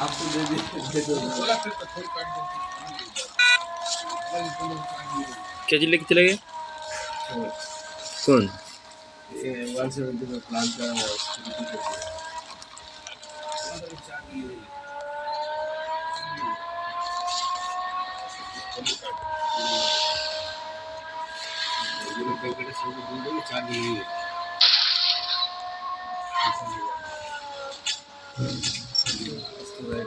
आपको दे दो क्या चीज लेके चले गए? कौन? 170 में प्लान का security कर दिया। ये लोग बैंक के सामने बोल रहे हैं, चार्ज नहीं है। उसके बाद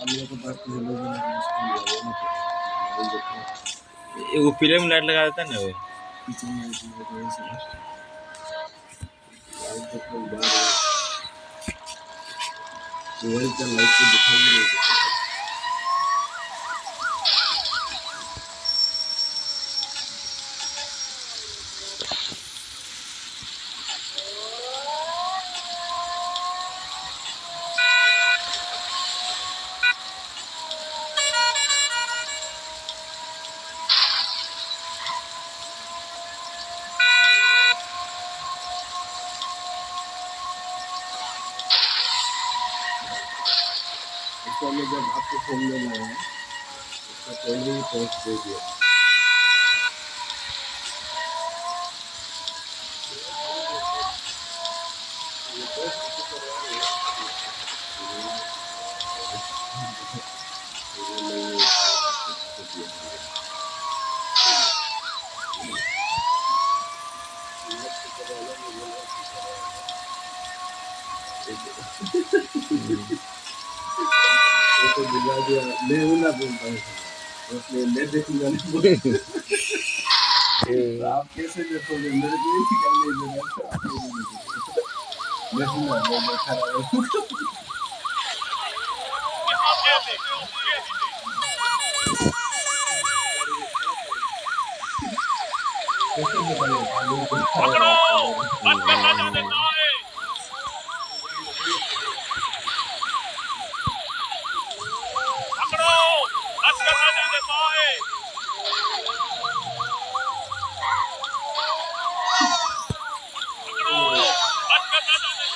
हम लोग को पास तो लोग मुश्किल है ना, तो वो पीले में लाइट लगा देता है ना वो। किचन में थोड़ी सी लाइट देखो बाहर मोबाइल का लाइट को दिखाई नहीं देता। इसको हमने जब आपको फोन लेना है उसका पहले ही पोस्ट दे दिया। वो तो दिला दिया, मैं हूँ ना बोलता हूँ उसमें मैं देखूंगा नहीं बोलता। तो आप कैसे देखोगे, मेरे को ही करने देना तो आप नहीं देखोगे। मैं हूँ ना, मैं बैठा रहा हूँ। कैसे बताइए पानी को पकड़ो, बच कर ना जाने पाए। पकड़ो, बच कर ना जाने पाए। पकड़ो, बच कर ना जाने पाए।